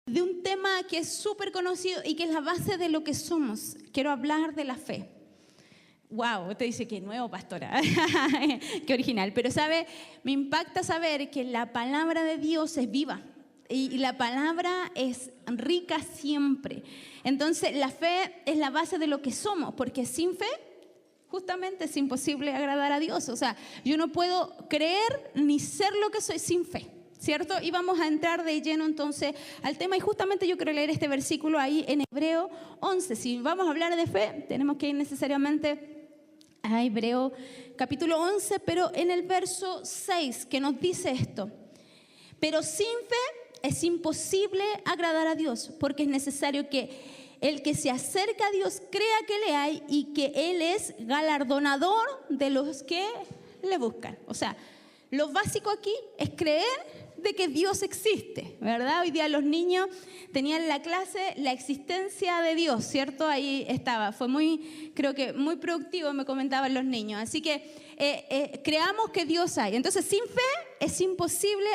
de un tema que es súper conocido y que es la base de lo que somos. Quiero hablar de la fe. Wow, usted dice que nuevo, pastora. Qué original. Pero sabe, me impacta saber que la palabra de Dios es viva y la palabra es rica siempre. Entonces, la fe es la base de lo que somos, porque sin fe, justamente es imposible agradar a Dios. O sea, yo no puedo creer ni ser lo que soy sin fe, ¿cierto? Y vamos a entrar de lleno entonces al tema. Y justamente yo quiero leer este versículo ahí en Hebreo 11. Si vamos a hablar de fe, tenemos que ir necesariamente a Hebreo capítulo 11, pero en el verso 6, que nos dice esto: pero sin fe es imposible agradar a Dios, porque es necesario que el que se acerca a Dios crea que le hay y que Él es galardonador de los que le buscan. O sea, lo básico aquí es creer de que Dios existe, ¿verdad? Hoy día los niños tenían en la clase la existencia de Dios, ¿cierto? Ahí estaba, fue creo que muy productivo, me comentaban los niños. Así que creamos que Dios hay. Entonces, sin fe es imposible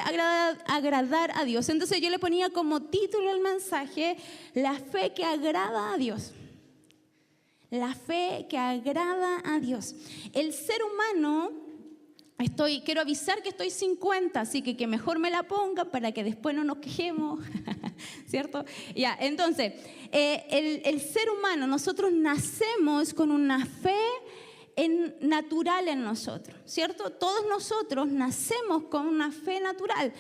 agradar a Dios. Entonces yo le ponía como título al mensaje: la fe que agrada a Dios. La fe que agrada a Dios. El ser humano... quiero avisar que estoy 50, así que mejor me la ponga para que después no nos quejemos, ¿cierto? Ya, entonces, el ser humano, nosotros nacemos con una fe natural en nosotros, ¿cierto? Todos nosotros nacemos con una fe natural.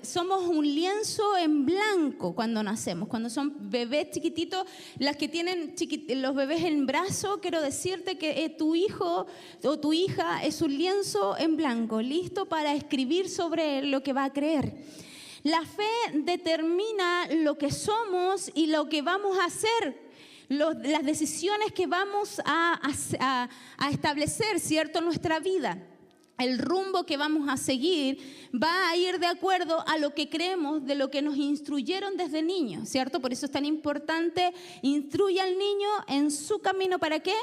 Somos un lienzo en blanco cuando nacemos. Cuando son bebés chiquititos, las que tienen los bebés en brazo, quiero decirte que tu hijo o tu hija es un lienzo en blanco, listo para escribir sobre él lo que va a creer. La fe determina lo que somos y lo que vamos a hacer. Las decisiones que vamos a establecer, ¿cierto? En nuestra vida. El rumbo que vamos a seguir va a ir de acuerdo a lo que creemos, de lo que nos instruyeron desde niños, ¿cierto? Por eso es tan importante: instruye al niño en su camino. ¿Para qué?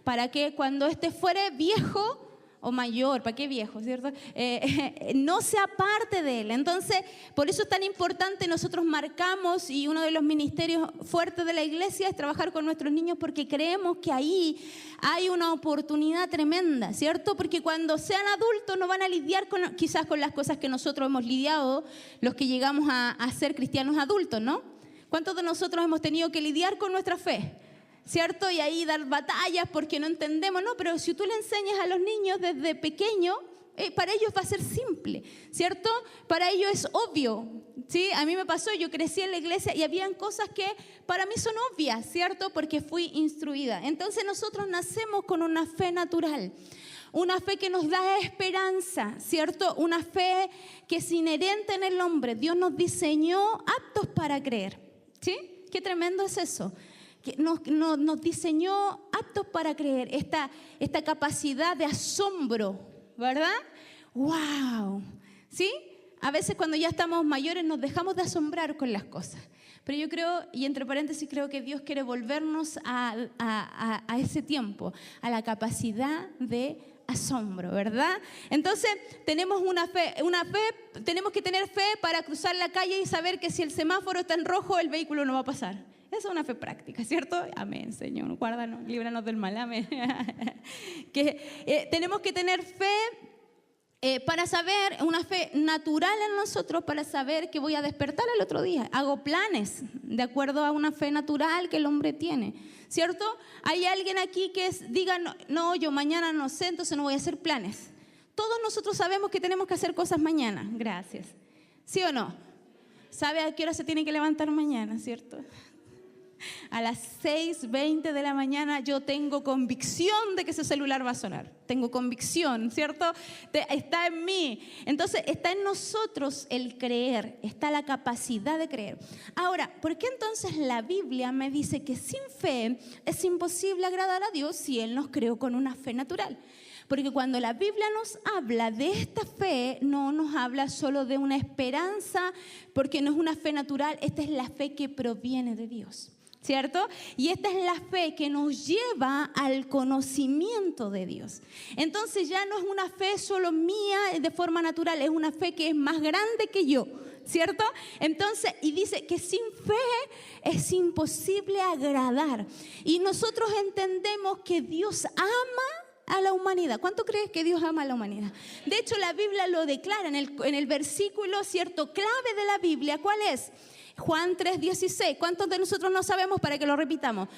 Para que cuando éste fuere viejo o mayor, ¿para qué viejo, cierto? No sea parte de él. Entonces, por eso es tan importante, nosotros marcamos, y uno de los ministerios fuertes de la iglesia es trabajar con nuestros niños, porque creemos que ahí hay una oportunidad tremenda, ¿cierto? Porque cuando sean adultos no van a lidiar quizás con las cosas que nosotros hemos lidiado, los que llegamos a ser cristianos adultos, ¿no? ¿Cuántos de nosotros hemos tenido que lidiar con nuestra fe? ¿Cierto? Y ahí dar batallas porque no entendemos, ¿no? Pero si tú le enseñas a los niños desde pequeño, para ellos va a ser simple, ¿cierto? Para ellos es obvio, ¿sí? A mí me pasó, yo crecí en la iglesia y habían cosas que para mí son obvias, ¿cierto? Porque fui instruida. Entonces nosotros nacemos con una fe natural. Una fe que nos da esperanza, ¿cierto? Una fe que es inherente en el hombre. Dios nos diseñó aptos para creer, ¿sí? Qué tremendo es eso. Que nos diseñó aptos para creer, esta capacidad de asombro, ¿verdad? ¡Wow! ¿Sí? A veces cuando ya estamos mayores nos dejamos de asombrar con las cosas. Pero yo creo, y entre paréntesis, creo que Dios quiere volvernos a ese tiempo, a la capacidad de asombro, ¿verdad? Entonces tenemos una fe, tenemos que tener fe para cruzar la calle y saber que si el semáforo está en rojo, el vehículo no va a pasar. Esa es una fe práctica, ¿cierto? Amén, Señor. Guárdanos, líbranos del mal, amén. Tenemos que tener fe para saber, una fe natural en nosotros, para saber que voy a despertar el otro día. Hago planes de acuerdo a una fe natural que el hombre tiene, ¿cierto? Hay alguien aquí que diga, no, yo mañana no sé, entonces no voy a hacer planes. Todos nosotros sabemos que tenemos que hacer cosas mañana. Gracias. ¿Sí o no? ¿Sabe a qué hora se tiene que levantar mañana, cierto? A las 6:20 de la mañana yo tengo convicción de que ese celular va a sonar. Tengo convicción, ¿cierto? Está en mí. Entonces está en nosotros el creer, está la capacidad de creer. Ahora, ¿por qué entonces la Biblia me dice que sin fe es imposible agradar a Dios si Él nos creó con una fe natural? Porque cuando la Biblia nos habla de esta fe, no nos habla solo de una esperanza, porque no es una fe natural, esta es la fe que proviene de Dios, ¿cierto? Y esta es la fe que nos lleva al conocimiento de Dios. Entonces ya no es una fe solo mía de forma natural, es una fe que es más grande que yo, ¿cierto? Entonces, y dice que sin fe es imposible agradar. Y nosotros entendemos que Dios ama a la humanidad. ¿Cuánto crees que Dios ama a la humanidad? De hecho, la Biblia lo declara en el versículo, ¿cierto?, clave de la Biblia. ¿Cuál es? Juan 3:16. ¿Cuántos de nosotros no sabemos para que lo repitamos?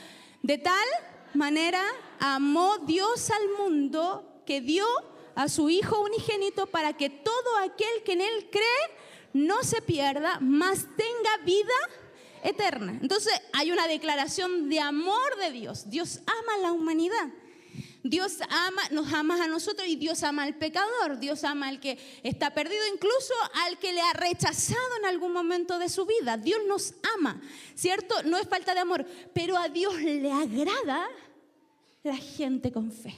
De tal manera amó Dios al mundo que dio a su Hijo unigénito para que todo aquel que en Él cree no se pierda, mas tenga vida eterna. Entonces hay una declaración de amor de Dios. Dios ama a la humanidad. Dios nos ama a nosotros y Dios ama al pecador. Dios ama al que está perdido, incluso al que le ha rechazado en algún momento de su vida. Dios nos ama, ¿cierto? No es falta de amor, pero a Dios le agrada la gente con fe.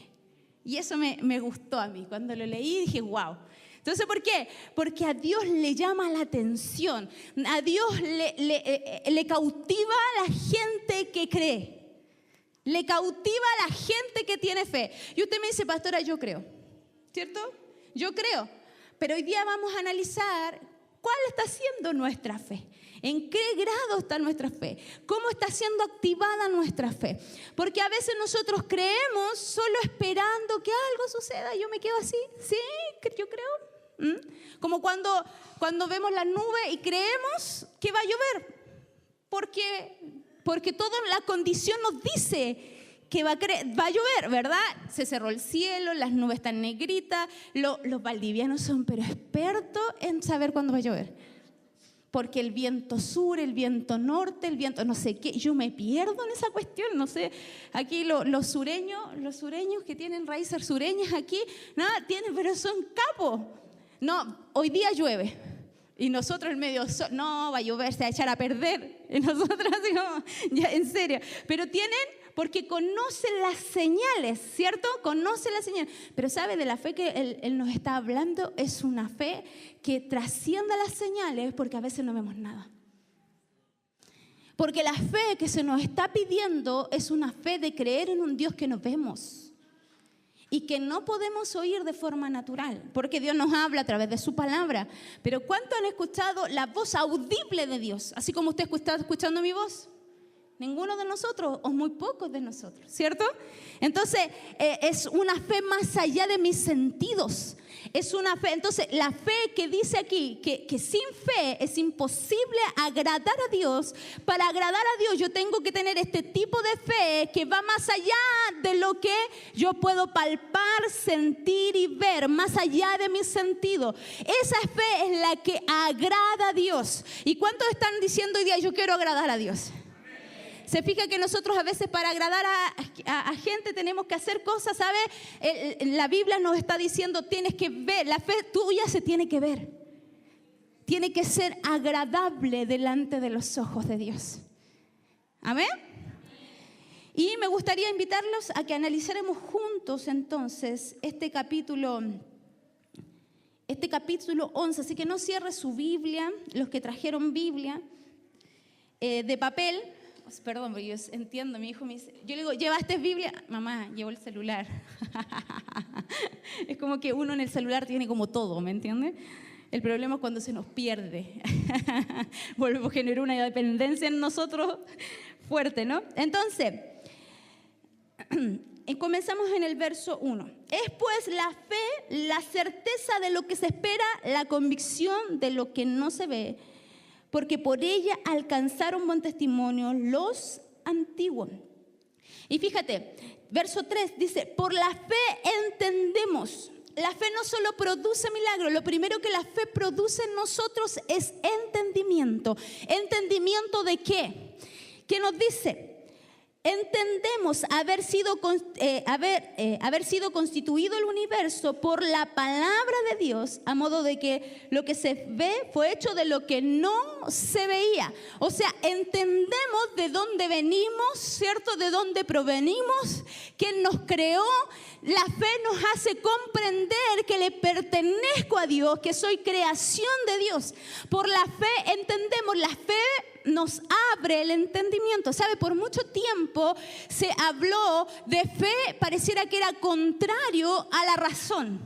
Y eso me gustó a mí. Cuando lo leí dije, wow. Entonces, ¿por qué? Porque a Dios le llama la atención. A Dios le cautiva a la gente que cree. Le cautiva a la gente que tiene fe. Y usted me dice, pastora, yo creo. ¿Cierto? Yo creo. Pero hoy día vamos a analizar cuál está siendo nuestra fe. ¿En qué grado está nuestra fe? ¿Cómo está siendo activada nuestra fe? Porque a veces nosotros creemos solo esperando que algo suceda. Yo me quedo así. Sí, yo creo. Como cuando vemos la nube y creemos que va a llover. Porque toda la condición nos dice que va a llover, ¿verdad? Se cerró el cielo, las nubes están negritas. Los valdivianos son pero expertos en saber cuándo va a llover. Porque el viento sur, el viento norte, el viento no sé qué, yo me pierdo en esa cuestión, no sé, aquí los sureños que tienen raíces sureñas aquí, nada, pero son capos. No, hoy día llueve y nosotros en medio, no, va a llover, se va a echar a perder. Y nosotros así como, ya en serio, pero tienen, porque conocen las señales, ¿cierto? Conocen las señales. Pero ¿sabe? De la fe que él nos está hablando es una fe que trasciende las señales porque a veces no vemos nada. Porque la fe que se nos está pidiendo es una fe de creer en un Dios que no vemos y que no podemos oír de forma natural, porque Dios nos habla a través de su palabra. Pero ¿cuántos han escuchado la voz audible de Dios? Así como usted está escuchando mi voz. Ninguno de nosotros o muy pocos de nosotros, ¿cierto? Entonces es una fe más allá de mis sentidos. Es una fe, entonces la fe que dice aquí que sin fe es imposible agradar a Dios. Para agradar a Dios yo tengo que tener este tipo de fe que va más allá de lo que yo puedo palpar, sentir y ver, más allá de mis sentidos. Esa fe es la que agrada a Dios. ¿Y cuántos están diciendo hoy día yo quiero agradar a Dios? Se fija que nosotros a veces para agradar a gente tenemos que hacer cosas, ¿sabe? La Biblia nos está diciendo, tienes que ver, la fe tuya se tiene que ver. Tiene que ser agradable delante de los ojos de Dios. ¿Amén? Y me gustaría invitarlos a que analicemos juntos entonces este capítulo 11. Así que no cierre su Biblia, los que trajeron Biblia de papel. Perdón, porque yo entiendo, mi hijo me dice, yo le digo, ¿llevaste Biblia? Mamá, llevo el celular. Es como que uno en el celular tiene como todo, ¿me entiendes? El problema es cuando se nos pierde. Volvemos a generar una dependencia en nosotros fuerte, ¿no? Entonces, comenzamos en el verso 1. Es pues la fe, la certeza de lo que se espera, la convicción de lo que no se ve, porque por ella alcanzaron buen testimonio los antiguos. Y fíjate, verso 3 dice, por la fe entendemos. La fe no solo produce milagros, lo primero que la fe produce en nosotros es entendimiento. ¿Entendimiento de qué? ¿Qué nos dice? Entendemos haber sido constituido el universo por la palabra de Dios, a modo de que lo que se ve fue hecho de lo que no se veía. O sea, entendemos de dónde venimos, ¿cierto? De dónde provenimos, quién nos creó. La fe nos hace comprender que le pertenezco a Dios, que soy creación de Dios. Por la fe entendemos, la fe nos abre el entendimiento. ¿Sabe? Por mucho tiempo se habló de fe, pareciera que era contrario a la razón.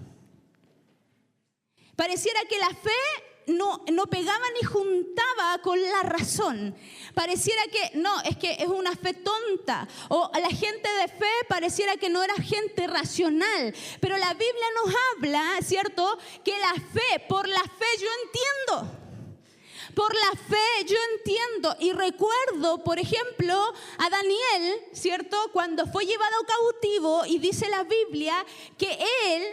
Pareciera que la fe no pegaba ni juntaba con la razón. Pareciera que no, es que es una fe tonta. O la gente de fe pareciera que no era gente racional. Pero la Biblia nos habla, ¿cierto? Que la fe, por la fe yo entiendo. Por la fe yo entiendo. Y recuerdo, por ejemplo, a Daniel, ¿cierto? Cuando fue llevado cautivo, y dice la Biblia que él,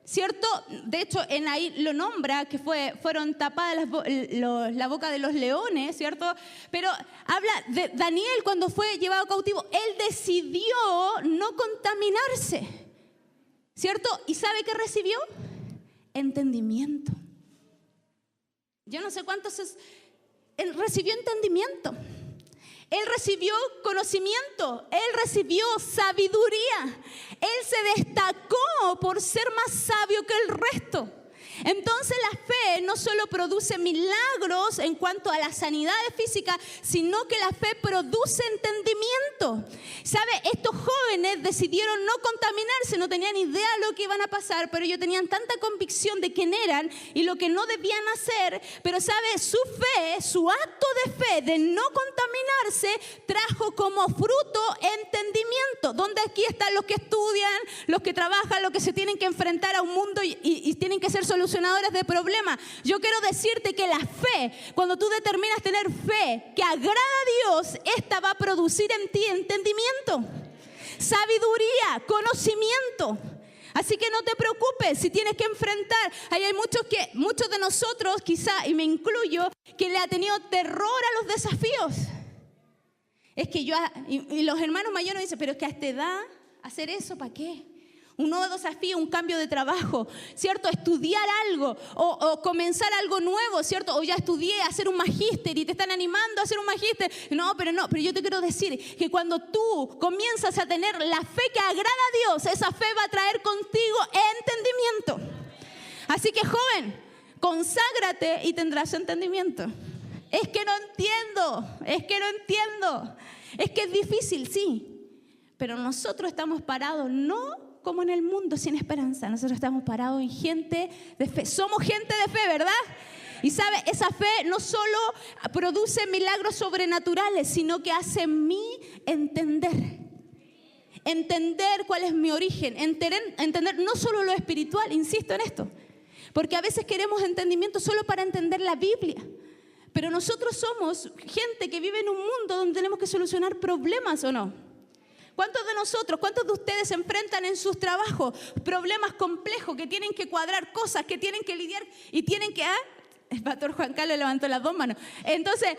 ¿cierto? De hecho, en ahí lo nombra, que fueron tapadas la boca de los leones, ¿cierto? Pero habla de Daniel cuando fue llevado cautivo. Él decidió no contaminarse, ¿cierto? ¿Y sabe qué recibió? Entendimiento. Yo no sé cuántos él recibió entendimiento. Él recibió conocimiento, él recibió sabiduría. Él se destacó por ser más sabio que el resto. Entonces la fe no solo produce milagros en cuanto a la sanidad física, sino que la fe produce entendimiento. ¿Sabe? Estos jóvenes decidieron no contaminarse, no tenían idea de lo que iban a pasar, pero ellos tenían tanta convicción de quién eran y lo que no debían hacer. Pero ¿sabe? Su fe, su acto de fe de no contaminarse trajo como fruto entendimiento. Donde aquí están los que estudian, los que trabajan, los que se tienen que enfrentar a un mundo y tienen que ser solucionadores de problemas. Yo quiero decirte que la fe, cuando tú determinas tener fe que agrada a Dios, esta va a producir en ti entendimiento, sabiduría, conocimiento. Así que no te preocupes si tienes que enfrentar. Ahí hay muchos de nosotros, quizá, y me incluyo, que le ha tenido terror a los desafíos. Es que y los hermanos mayores dicen, pero es que a esta edad, hacer eso, ¿para qué? Un nuevo desafío, un cambio de trabajo, ¿cierto? Estudiar algo o comenzar algo nuevo, ¿cierto? O ya estudié hacer un magíster y te están animando a hacer un magíster. No, pero yo te quiero decir que cuando tú comienzas a tener la fe que agrada a Dios, esa fe va a traer contigo entendimiento. Así que, joven, conságrate y tendrás entendimiento. Es que no entiendo. Es que es difícil, sí. Pero nosotros estamos parados, no como en el mundo sin esperanza. Nosotros estamos parados en gente de fe. Somos gente de fe, ¿verdad? Y sabe, esa fe no solo produce milagros sobrenaturales, sino que hace en mí entender cuál es mi origen, entender no solo lo espiritual, insisto en esto, porque a veces queremos entendimiento solo para entender la Biblia. Pero nosotros somos gente que vive en un mundo donde tenemos que solucionar problemas, ¿o no? ¿Cuántos de ustedes se enfrentan en sus trabajos problemas complejos, que tienen que cuadrar cosas, que tienen que lidiar y tienen que... El pastor Juan Carlos levantó las dos manos. Entonces,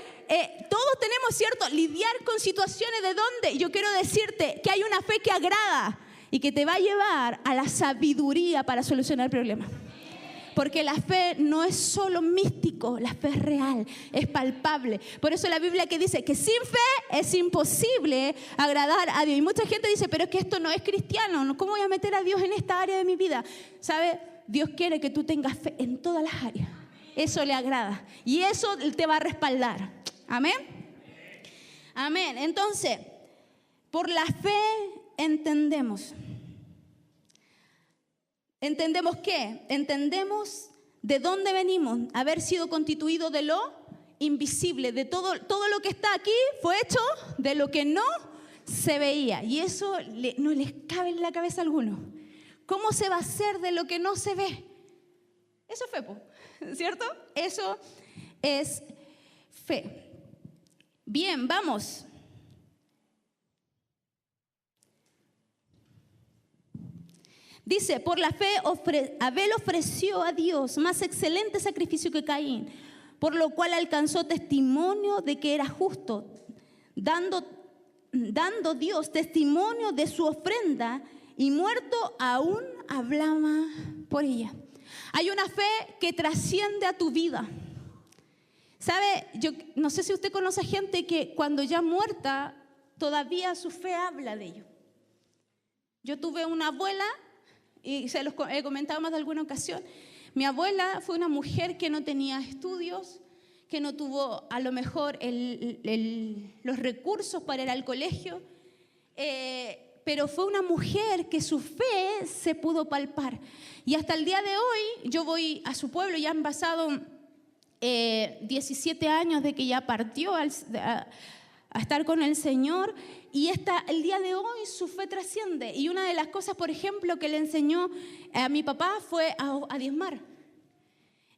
todos tenemos, ¿cierto?, lidiar con situaciones de donde yo quiero decirte que hay una fe que agrada y que te va a llevar a la sabiduría para solucionar problemas. Porque la fe no es solo místico, la fe es real, es palpable. Por eso la Biblia que dice que sin fe es imposible agradar a Dios. Y mucha gente dice, pero es que esto no es cristiano, ¿cómo voy a meter a Dios en esta área de mi vida? ¿Sabe? Dios quiere que tú tengas fe en todas las áreas. Eso le agrada y eso te va a respaldar. Amén. Amén. Entonces, por la fe entendemos. ¿Entendemos qué? Entendemos de dónde venimos, haber sido constituido de lo invisible, de todo lo que está aquí fue hecho de lo que no se veía. Y eso no les cabe en la cabeza a alguno. ¿Cómo se va a hacer de lo que no se ve? Eso es fe, ¿cierto? Eso es fe. Bien, vamos. Dice, por la fe Abel ofreció a Dios más excelente sacrificio que Caín, por lo cual alcanzó testimonio de que era justo, dando Dios testimonio de su ofrenda, y muerto aún hablaba por ella. Hay una fe que trasciende a tu vida. ¿Sabe? Yo no sé si usted conoce gente que cuando ya muerta, todavía su fe habla de ello. Yo tuve una abuela, y se los he comentado más de alguna ocasión. Mi abuela fue una mujer que no tenía estudios, que no tuvo a lo mejor los recursos para ir al colegio, pero fue una mujer que su fe se pudo palpar. Y hasta el día de hoy, yo voy a su pueblo, ya han pasado 17 años de que ya partió a estar con el Señor, y el día de hoy su fe trasciende. Y una de las cosas, por ejemplo, que le enseñó a mi papá fue a diezmar.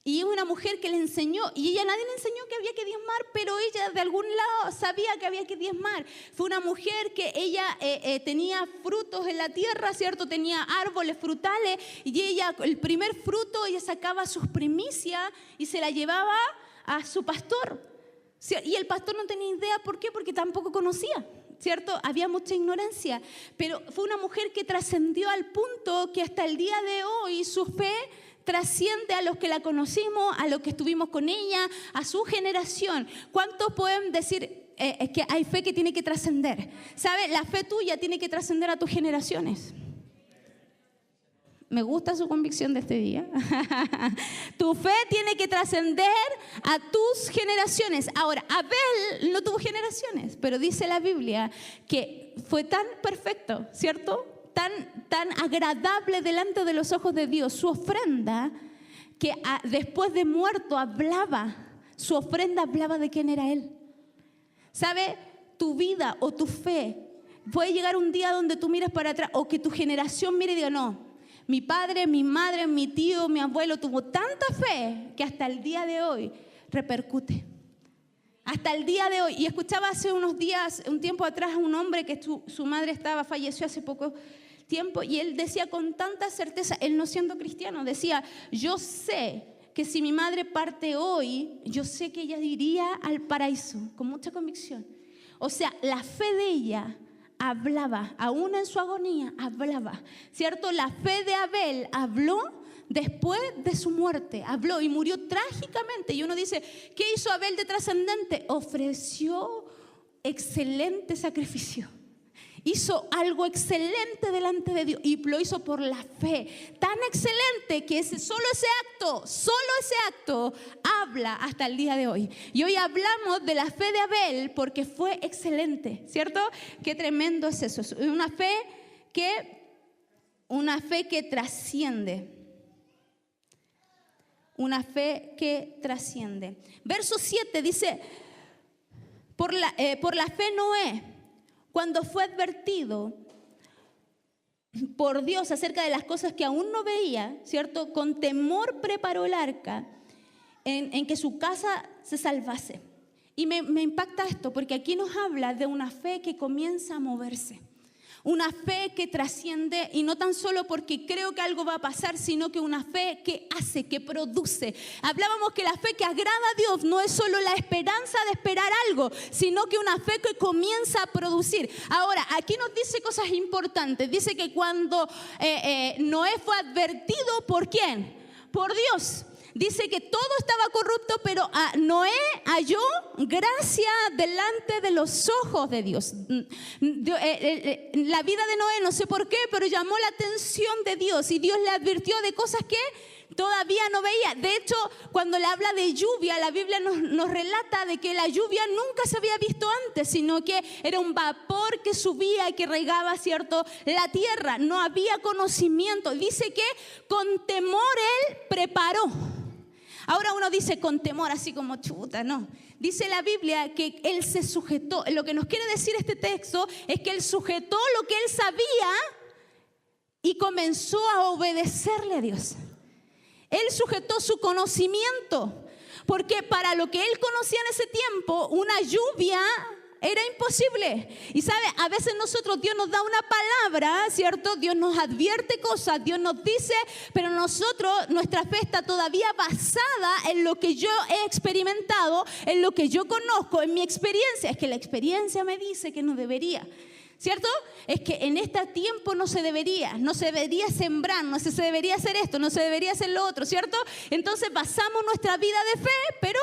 Y es una mujer que le enseñó, y ella nadie le enseñó que había que diezmar, pero ella de algún lado sabía que había que diezmar. Fue una mujer que ella tenía frutos en la tierra, ¿cierto? Tenía árboles frutales, y ella, el primer fruto, ella sacaba sus primicias y se la llevaba a su pastor. Y el pastor no tenía idea, ¿por qué? Porque tampoco conocía, ¿cierto? Había mucha ignorancia, pero fue una mujer que trascendió al punto que hasta el día de hoy su fe trasciende a los que la conocimos, a los que estuvimos con ella, a su generación. ¿Cuántos pueden decir que hay fe que tiene que trascender? ¿Sabe? La fe tuya tiene que trascender a tus generaciones. Me gusta su convicción de este día. Tu fe tiene que trascender a tus generaciones. Ahora, Abel no tuvo generaciones, pero dice la Biblia que fue tan perfecto, ¿cierto? Tan agradable delante de los ojos de Dios su ofrenda, que después de muerto su ofrenda hablaba de quién era Él. ¿Sabe? Tu vida o tu fe puede llegar un día donde tú miras para atrás, o que tu generación mire y diga, no, mi padre, mi madre, mi tío, mi abuelo tuvo tanta fe que hasta el día de hoy repercute. Hasta el día de hoy. Y escuchaba hace unos días, un tiempo atrás, a un hombre que su madre falleció hace poco tiempo, y él decía con tanta certeza, él no siendo cristiano, decía, yo sé que si mi madre parte hoy, yo sé que ella iría al paraíso, con mucha convicción. O sea, la fe de ella hablaba, aún en su agonía, hablaba, ¿cierto? La fe de Abel habló después de su muerte, habló y murió trágicamente. Y uno dice, ¿qué hizo Abel de trascendente? Ofreció excelente sacrificio. Hizo algo excelente delante de Dios, y lo hizo por la fe, tan excelente que solo ese acto habla hasta el día de hoy. Y hoy hablamos de la fe de Abel porque fue excelente, ¿cierto? Qué tremendo es eso, una fe que trasciende. Una fe que trasciende. Verso 7 dice, por la fe Noé, cuando fue advertido por Dios acerca de las cosas que aún no veía, ¿cierto? Con temor preparó el arca en que su casa se salvase. Y me impacta esto porque aquí nos habla de una fe que comienza a moverse. Una fe que trasciende, y no tan solo porque creo que algo va a pasar, sino que una fe que hace, que produce. Hablábamos que la fe que agrada a Dios no es solo la esperanza de esperar algo, sino que una fe que comienza a producir. Ahora, aquí nos dice cosas importantes. Dice que cuando Noé fue advertido, ¿por quién? Por Dios. Dice que todo estaba corrupto, pero Noé halló gracia delante de los ojos de Dios. La vida de Noé, no sé por qué, pero llamó la atención de Dios, y Dios le advirtió de cosas que todavía no veía. De hecho, cuando le habla de lluvia, la Biblia nos relata de que la lluvia nunca se había visto antes, sino que era un vapor que subía y que regaba, ¿cierto?, la tierra. No había conocimiento. Dice que con temor él preparó. Ahora uno dice con temor, así como chuta, no. Dice la Biblia que él se sujetó. Lo que nos quiere decir este texto es que él sujetó lo que él sabía y comenzó a obedecerle a Dios. Él sujetó su conocimiento, porque para lo que él conocía en ese tiempo, una lluvia era imposible. Y sabe, a veces nosotros, Dios nos da una palabra, ¿cierto? Dios nos advierte cosas, Dios nos dice, pero nuestra fe está todavía basada en lo que yo he experimentado, en lo que yo conozco, en mi experiencia. Es que la experiencia me dice que no debería, ¿cierto? Es que en este tiempo no se debería sembrar, no se debería hacer esto, no se debería hacer lo otro, ¿cierto? Entonces basamos nuestra vida de fe, pero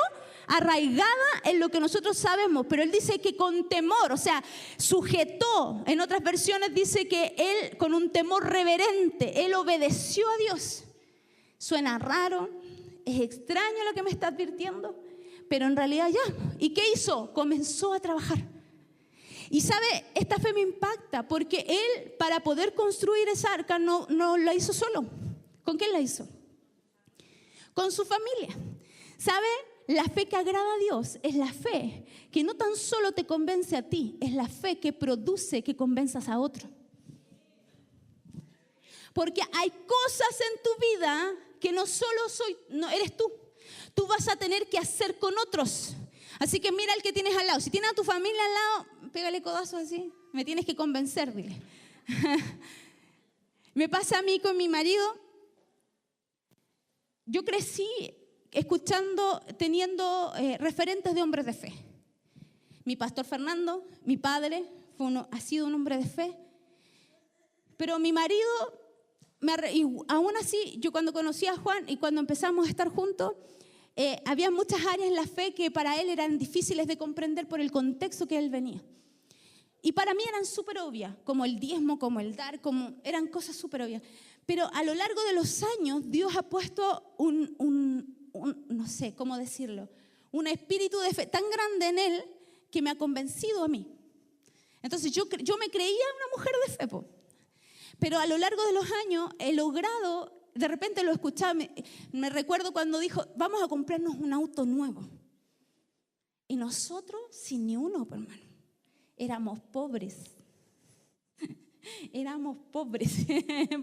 arraigada en lo que nosotros sabemos. Pero él dice que con temor, o sea, sujetó. En otras versiones dice que él con un temor reverente, él obedeció a Dios. Suena raro, es extraño lo que me está advirtiendo, pero en realidad ya. ¿Y qué hizo? Comenzó a trabajar. Y sabe, esta fe me impacta porque él, para poder construir esa arca, no la hizo solo. ¿Con quién la hizo? Con su familia. ¿Sabe? la fe que agrada a Dios es la fe que no tan solo te convence a ti, es la fe que produce que convenzas a otro. Porque hay cosas en tu vida que no eres tú. Tú vas a tener que hacer con otros. Así que mira al que tienes al lado. Si tienes a tu familia al lado, pégale codazo así. Me tienes que convencer, dile. Me pasa a mí con mi marido. Yo crecí teniendo referentes de hombres de fe. Mi pastor Fernando, mi padre, ha sido un hombre de fe. Pero mi marido, y aún así, yo cuando conocí a Juan y cuando empezamos a estar juntos, había muchas áreas en la fe que para él eran difíciles de comprender por el contexto que él venía. Y para mí eran súper obvias, como el diezmo, como el dar, eran cosas súper obvias. Pero a lo largo de los años, Dios ha puesto no sé cómo decirlo, un espíritu de fe tan grande en él que me ha convencido a mí. Entonces yo me creía una mujer de fe, pero a lo largo de los años he logrado, de repente lo escuchaba, me recuerdo cuando dijo, vamos a comprarnos un auto nuevo. Y nosotros, sin ni uno, hermano, éramos pobres. Éramos pobres,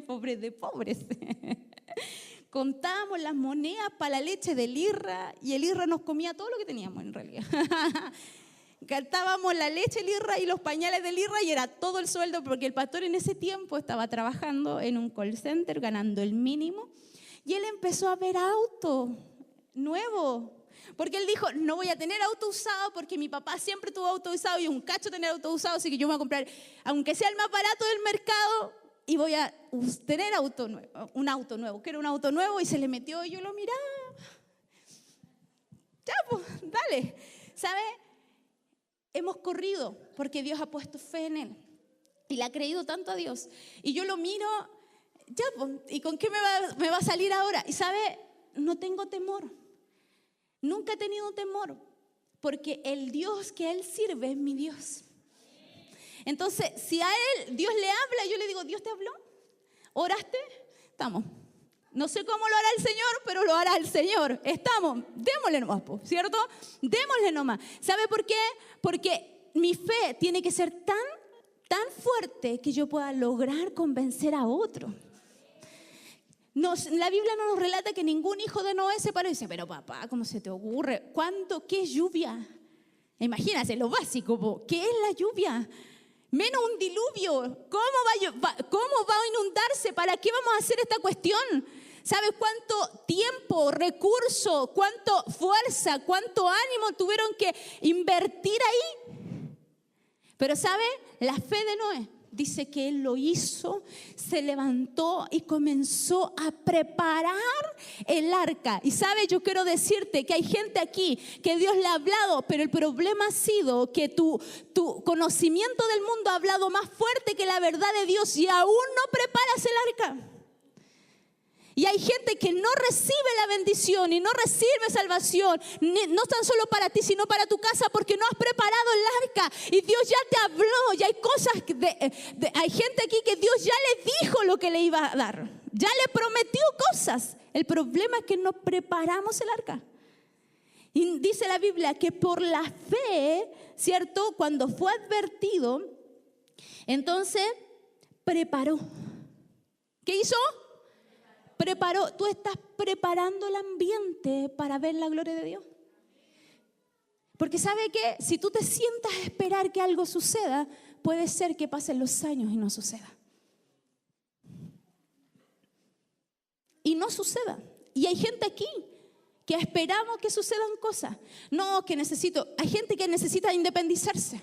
pobres de pobres. Contábamos las monedas para la leche del IRRA y el IRRA nos comía todo lo que teníamos en realidad. Gastábamos la leche del IRRA y los pañales del IRRA y era todo el sueldo porque el pastor en ese tiempo estaba trabajando en un call center ganando el mínimo y él empezó a ver auto nuevo. Porque él dijo, no voy a tener auto usado porque mi papá siempre tuvo auto usado y un cacho tener auto usado, así que yo me voy a comprar, aunque sea el más barato del mercado, y voy a tener un auto nuevo. Quiero un auto nuevo y se le metió y yo lo miraba. Ya, pues, dale. ¿Sabe? Hemos corrido porque Dios ha puesto fe en él y le ha creído tanto a Dios. Y yo lo miro, ya, pues, ¿y con qué me va a salir ahora? Y ¿sabe? No tengo temor. Nunca he tenido temor, porque el Dios que él sirve es mi Dios. Entonces, si a él Dios le habla, yo le digo, ¿Dios te habló? ¿Oraste? Estamos. No sé cómo lo hará el Señor, pero lo hará el Señor. Estamos. Démosle nomás, ¿cierto? Démosle nomás. ¿Sabe por qué? Porque mi fe tiene que ser tan fuerte que yo pueda lograr convencer a otro. La Biblia no nos relata que ningún hijo de Noé se paró y dice, pero papá, ¿cómo se te ocurre? ¿Qué es lluvia? Imagínate, lo básico, ¿qué es la lluvia? Menos un diluvio. ¿Cómo va a inundarse? ¿Para qué vamos a hacer esta cuestión? ¿Sabes cuánto tiempo, recurso, cuánto fuerza, cuánto ánimo tuvieron que invertir ahí? Pero ¿sabe? La fe de Noé dice que él lo hizo, se levantó y comenzó a preparar el arca. Y ¿sabes? Yo quiero decirte que hay gente aquí que Dios le ha hablado, pero el problema ha sido que tu conocimiento del mundo ha hablado más fuerte que la verdad de Dios y aún no preparas el arca. Y hay gente que no recibe la bendición y no recibe salvación, no tan solo para ti, sino para tu casa, porque no has preparado el arca. Y Dios ya te habló, y hay cosas, hay gente aquí que Dios ya le dijo lo que le iba a dar. Ya le prometió cosas. El problema es que no preparamos el arca. Y dice la Biblia que por la fe, ¿cierto? Cuando fue advertido, entonces preparó. ¿Qué hizo? Preparó. Tú estás preparando el ambiente para ver la gloria de Dios. Porque ¿sabe qué? Si tú te sientas a esperar que algo suceda, puede ser que pasen los años y no suceda. Y no suceda. Y hay gente aquí que esperamos que sucedan cosas. No, que hay gente que necesita independizarse.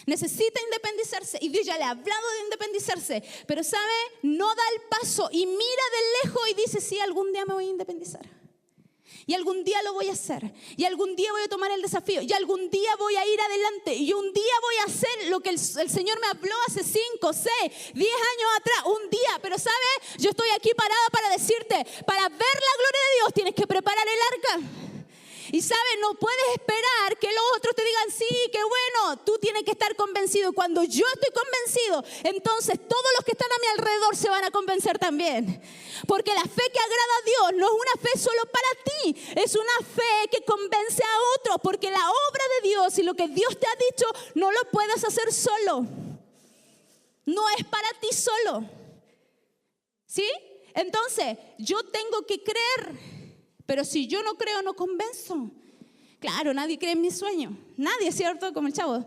Necesita independizarse y Dios ya le ha hablado de independizarse, pero ¿sabe? No da el paso y mira de lejos y dice, sí, algún día me voy a independizar y algún día lo voy a hacer y algún día voy a tomar el desafío y algún día voy a ir adelante y un día voy a hacer lo que el Señor me habló hace 5, 6, 10 años atrás, un día. Pero ¿sabe? Yo estoy aquí parada para decirte, para ver la gloria de Dios tienes que preparar el arca. Y ¿sabes? No puedes esperar que los otros te digan, sí, qué bueno, tú tienes que estar convencido. Cuando yo estoy convencido, entonces todos los que están a mi alrededor se van a convencer también. Porque la fe que agrada a Dios no es una fe solo para ti, es una fe que convence a otros. Porque la obra de Dios y lo que Dios te ha dicho no lo puedes hacer solo. No es para ti solo. ¿Sí? Entonces, yo tengo que creer. Pero si yo no creo, no convenzo. Claro, nadie cree en mi sueño. Nadie, ¿cierto? Como el chavo.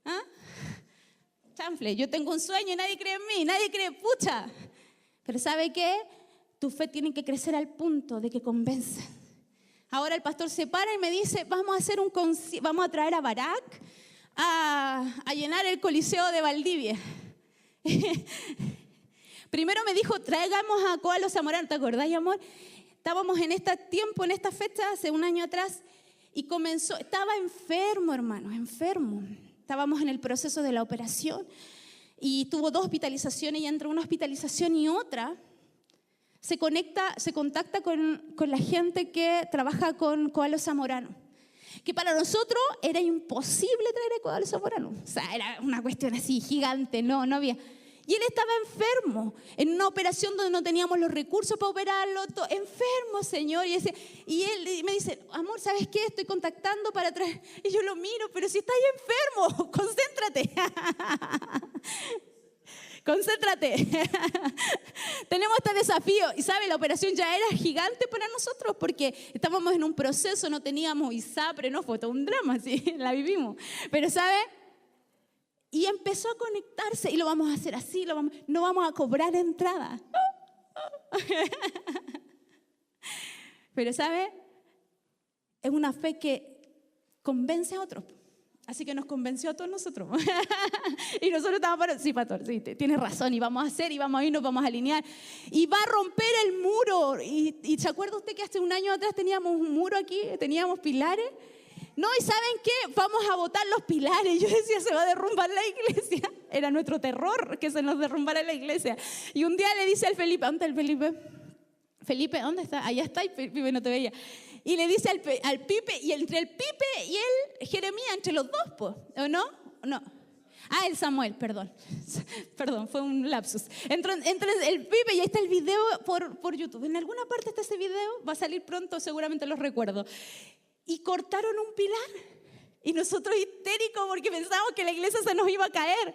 ¿Ah? Chanfle, yo tengo un sueño y nadie cree en mí. Nadie cree, pucha. Pero ¿sabe qué? Tu fe tiene que crecer al punto de que convenza. Ahora el pastor se para y me dice, vamos a traer a Barak a llenar el Coliseo de Valdivia. Primero me dijo, traigamos a Koalo Zamorano. ¿Te acordás, amor? Estábamos en este tiempo, en esta fecha, hace un año atrás. Y estaba enfermo, hermano, enfermo. Estábamos en el proceso de la operación y tuvo 2 hospitalizaciones y entre una hospitalización y otra se contacta con la gente que trabaja con Koalo Zamorano. Que para nosotros era imposible traer a Koalo Zamorano. O sea, era una cuestión así gigante, no había. Y él estaba enfermo, en una operación donde no teníamos los recursos para operarlo, enfermo, Señor. Y él me dice, amor, ¿sabes qué? Estoy contactando para traer. Y yo lo miro, pero si estás enfermo, concéntrate. Concéntrate. Tenemos este desafío. Y sabe, la operación ya era gigante para nosotros porque estábamos en un proceso, no teníamos ISAPRE, no fue todo un drama, sí, la vivimos. Pero, ¿sabe? Y empezó a conectarse y lo vamos a hacer así, no vamos a cobrar entrada. Pero ¿sabe? Es una fe que convence a otros. Así que nos convenció a todos nosotros. Y nosotros estábamos, sí, pastor, sí, tienes razón, y vamos a hacer, y vamos a ir, nos vamos a alinear. Y va a romper el muro. ¿Y se acuerda usted que hace un año atrás teníamos un muro aquí, teníamos pilares? No, ¿y saben qué? Vamos a botar los pilares. Yo decía, se va a derrumbar la iglesia. Era nuestro terror que se nos derrumbara la iglesia. Y un día le dice al Felipe, ¿dónde está el Felipe? Felipe, ¿dónde está? Allá está, y Pipe no te veía. Y le dice al Pipe, y entre el Pipe y él, Jeremías, entre los dos, ¿o no? No. Ah, el Samuel, perdón. Perdón, fue un lapsus. Entre el Pipe, y ahí está el video por YouTube. En alguna parte está ese video, va a salir pronto, seguramente los recuerdo. Y cortaron un pilar. Y nosotros histéricos porque pensábamos que la iglesia se nos iba a caer.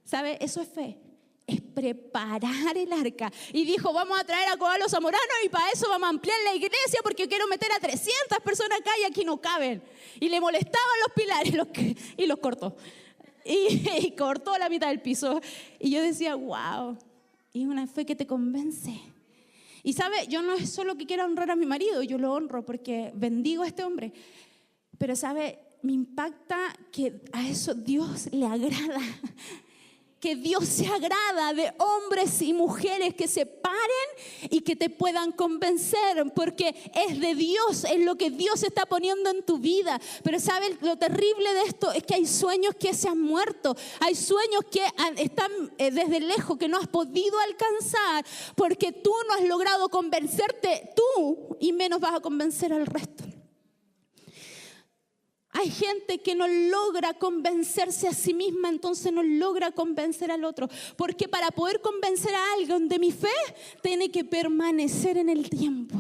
¿Sabe? Eso es fe. Es preparar el arca. Y dijo, vamos a traer a Koalo Zamorano y para eso vamos a ampliar la iglesia porque quiero meter a 300 personas acá y aquí no caben. Y le molestaban los pilares y los cortó. Y cortó la mitad del piso. Y yo decía, wow. Y es una fe que te convence. Y sabe, yo no es solo que quiera honrar a mi marido, yo lo honro porque bendigo a este hombre. Pero sabe, me impacta que a eso Dios le agrada. Que Dios se agrada de hombres y mujeres que se paren y que te puedan convencer, porque es de Dios, es lo que Dios está poniendo en tu vida. Pero ¿sabes? Lo terrible de esto es que hay sueños que se han muerto, hay sueños que están desde lejos, que no has podido alcanzar, porque tú no has logrado convencerte tú y menos vas a convencer al resto. Hay gente que no logra convencerse a sí misma, entonces no logra convencer al otro. Porque para poder convencer a alguien de mi fe, tiene que permanecer en el tiempo.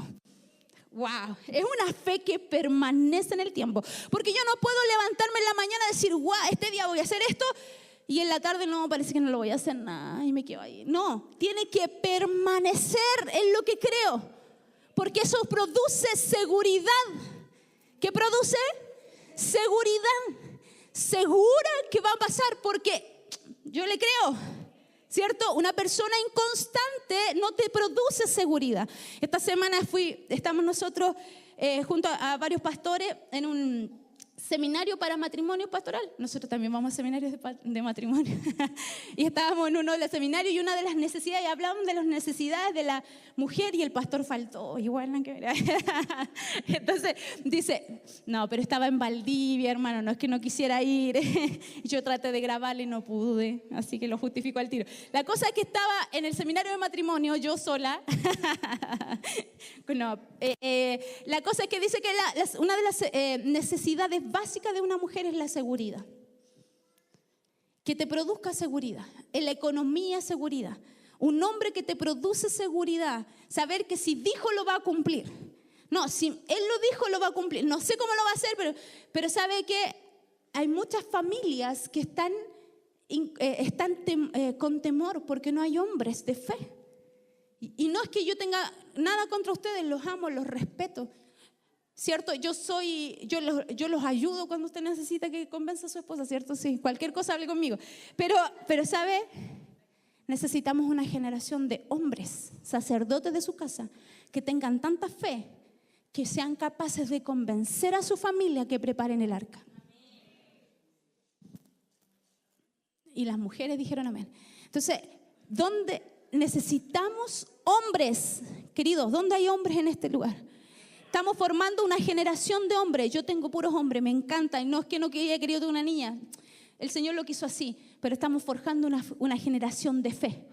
Wow, es una fe que permanece en el tiempo. Porque yo no puedo levantarme en la mañana y decir, wow, este día voy a hacer esto, y en la tarde no, parece que no lo voy a hacer nada y me quedo ahí. No, tiene que permanecer en lo que creo. Porque eso produce seguridad. ¿Qué produce? Seguridad, segura que va a pasar, porque yo le creo, ¿cierto? Una persona inconstante no te produce seguridad. Esta semana estamos nosotros junto a varios pastores en un seminario para matrimonio pastoral. Nosotros también vamos a seminarios de matrimonio. Y estábamos en uno de los seminarios y una de las necesidades, y hablaban de las necesidades de la mujer y el pastor faltó. Igual no que ver. Entonces dice, no, pero estaba en Valdivia, hermano, no es que no quisiera ir. Yo traté de grabarle y no pude, así que lo justifico al tiro. La cosa es que estaba en el seminario de matrimonio, yo sola. No, la cosa es que dice que una de las necesidades básicas de una mujer es la seguridad. que te produzca seguridad. En la economía, seguridad. Un hombre que te produce seguridad. Saber que si dijo, lo va a cumplir. No, si él lo dijo, lo va a cumplir. No sé cómo lo va a hacer, pero sabe que hay muchas familias que están con temor porque no hay hombres de fe. Y no es que yo tenga nada contra ustedes, los amo, los respeto. ¿Cierto? Yo los ayudo cuando usted necesita que convenza a su esposa, ¿cierto? Sí, cualquier cosa hable conmigo. Pero ¿sabe? Necesitamos una generación de hombres, sacerdotes de su casa, que tengan tanta fe, que sean capaces de convencer a su familia que preparen el arca. Y las mujeres dijeron amén. Entonces, ¿dónde necesitamos hombres? Queridos, ¿dónde hay hombres en este lugar? Estamos formando una generación de hombres. Yo tengo puros hombres, me encanta. Y no es que no haya querido tener una niña. El Señor lo quiso así. Pero estamos forjando una generación de fe.